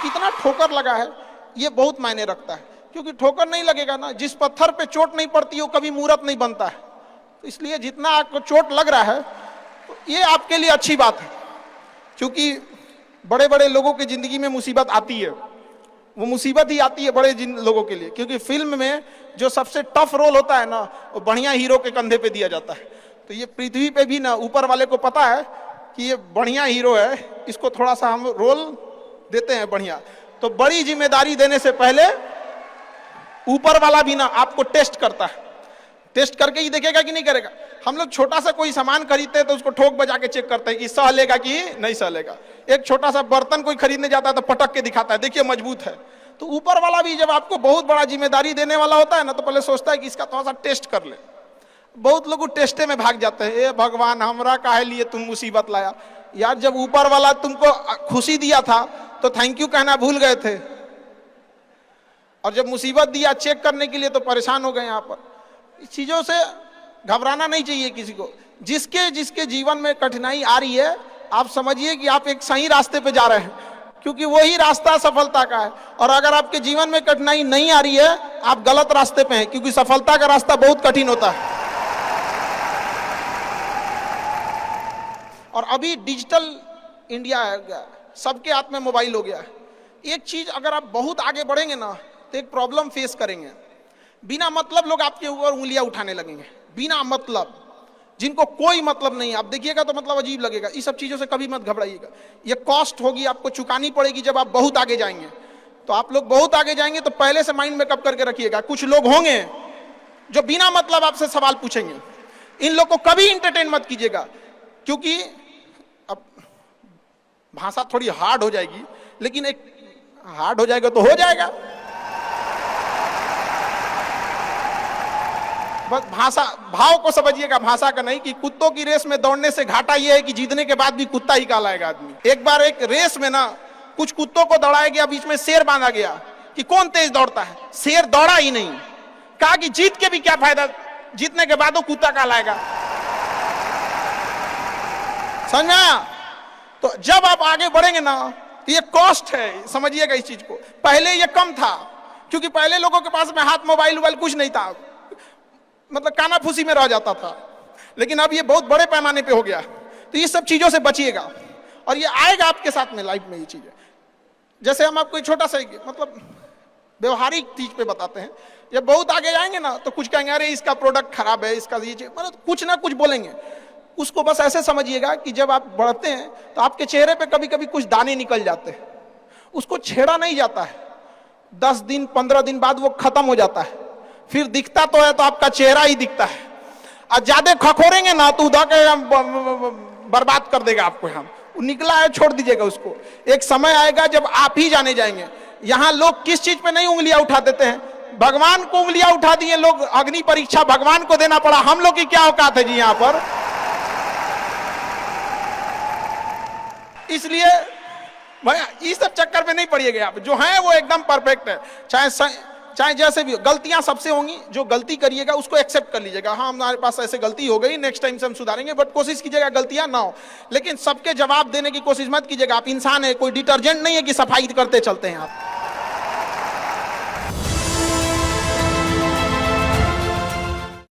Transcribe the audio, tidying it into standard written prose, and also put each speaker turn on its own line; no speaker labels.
कितना ठोकर लगा है ये बहुत मायने रखता है, क्योंकि ठोकर नहीं लगेगा ना, जिस पत्थर पे चोट नहीं पड़ती है वो कभी मूर्त नहीं बनता है। तो इसलिए जितना आपको चोट लग रहा है तो ये आपके लिए अच्छी बात है, क्योंकि बड़े बड़े लोगों की जिंदगी में मुसीबत आती है, वो मुसीबत ही आती है बड़े जिन लोगों के लिए, क्योंकि फिल्म में जो सबसे टफ रोल होता है ना वो बढ़िया हीरो के कंधे पे दिया जाता है। तो ये पृथ्वी पे भी ना ऊपर वाले को पता है कि ये बढ़िया हीरो है, इसको थोड़ा सा हम रोल देते हैं बढ़िया। तो बड़ी जिम्मेदारी देने से पहले ऊपर वाला भी ना आपको टेस्ट करता है, टेस्ट करके ही देखेगा कि नहीं करेगा। हम लोग छोटा सा कोई सामान खरीदते हैं तो उसको ठोक बजा के चेक करते हैं कि सह लेगा कि नहीं सह लेगा। एक छोटा सा बर्तन कोई खरीदने जाता है तो पटक के दिखाता है, देखिए मजबूत है। तो ऊपर वाला भी जब आपको बहुत बड़ा जिम्मेदारी देने वाला होता है ना तो पहले सोचता है कि इसका थोड़ा सा टेस्ट कर ले। बहुत लोग टेस्टे में भाग जाते हैं, ए भगवान हमरा काहे लिए तुम मुसीबत लाया। यार जब ऊपर वाला तुमको खुशी दिया था तो थैंक यू कहना भूल गए थे, और जब मुसीबत दिया चेक करने के लिए तो परेशान हो गए। यहाँ पर इस चीजों से घबराना नहीं चाहिए किसी को। जिसके जिसके जीवन में कठिनाई आ रही है आप समझिए कि आप एक सही रास्ते पे जा रहे हैं, क्योंकि वही रास्ता सफलता का है। और अगर आपके जीवन में कठिनाई नहीं आ रही है आप गलत रास्ते पे हैं, क्योंकि सफलता का रास्ता बहुत कठिन होता है। और अभी डिजिटल इंडिया है, सबके हाथ में मोबाइल हो गया है। एक चीज अगर आप बहुत आगे बढ़ेंगे ना तो एक प्रॉब्लम फेस करेंगे। बिना मतलब लोग आपके ऊपर उंगलियां उठाने लगेंगे, बिना मतलब, जिनको कोई मतलब नहीं। आप देखिएगा तो मतलब अजीब लगेगा। इस सब चीजों से कभी मत घबराइएगा। ये कॉस्ट होगी, आपको चुकानी पड़ेगी जब आप बहुत आगे जाएंगे। तो आप लोग बहुत आगे जाएंगे तो पहले से माइंड मेकअप करके रखिएगा। कुछ लोग होंगे जो बिना मतलब आपसे सवाल पूछेंगे, इन लोग को कभी इंटरटेन मत कीजिएगा, क्योंकि अब भाषा थोड़ी हार्ड हो जाएगी, लेकिन एक हार्ड हो जाएगा तो हो जाएगा। बस भाषा भाव को समझिएगा, भाषा का नहीं। कि कुत्तों की रेस में दौड़ने से घाटा यह है कि जीतने के बाद भी कुत्ता ही कहलाएगा आदमी। एक बार एक रेस में ना कुछ कुत्तों को दौड़ाया गया, बीच में शेर बांधा गया कि कौन तेज दौड़ता है। शेर दौड़ा ही नहीं, कहा कि जीत के भी क्या फायदा, जीतने के बाद वो कुत्ता कहलाएगा। समझा? तो जब आप आगे बढ़ेंगे ना तो ये कॉस्ट है, समझिएगा इस चीज को। पहले ये कम था, क्योंकि पहले लोगों के पास में हाथ मोबाइल वोबाइल कुछ नहीं था, मतलब कानाफूसी में रह जाता था। लेकिन अब ये बहुत बड़े पैमाने पे हो गया। तो ये सब चीजों से बचिएगा, और ये आएगा आपके साथ में लाइफ में ये चीजें। जैसे हम आपको छोटा सा मतलब व्यवहारिक चीज पे बताते हैं। जब बहुत आगे जाएंगे ना तो कुछ कहेंगे अरे इसका प्रोडक्ट खराब है, इसका ये मतलब कुछ ना कुछ बोलेंगे। उसको बस ऐसे समझिएगा कि जब आप बढ़ते हैं तो आपके चेहरे पे कभी कभी कुछ दाने निकल जाते हैं, उसको छेड़ा नहीं जाता है। 10 दिन 15 दिन बाद वो खत्म हो जाता है, फिर दिखता तो है तो आपका चेहरा ही दिखता है। और ज्यादा खखोरेंगे ना तो उधर के बर्बाद कर देगा आपको। हम निकला है छोड़ दीजिएगा उसको। एक समय आएगा जब आप ही जाने जाएंगे। यहाँ लोग किस चीज पे नहीं उंगलियां उठा देते हैं, भगवान को उंगलियां उठा दिए लोग। अग्नि परीक्षा भगवान को देना पड़ा, हम लोग की क्या औकात है जी यहाँ पर। इसलिए भैया इस सब चक्कर में नहीं पड़िएगा आप। जो है वो एकदम परफेक्ट है, चाहे जैसे भी हो। गलतियां सबसे होंगी, जो गलती करिएगा उसको एक्सेप्ट कर लीजिएगा। हाँ हमारे पास ऐसे गलती हो गई, नेक्स्ट टाइम से हम सुधारेंगे, बट कोशिश कीजिएगा गलतियां ना हो। लेकिन सबके जवाब देने की कोशिश मत कीजिएगा। आप इंसान है, कोई डिटर्जेंट नहीं है कि सफाई करते चलते हैं आप।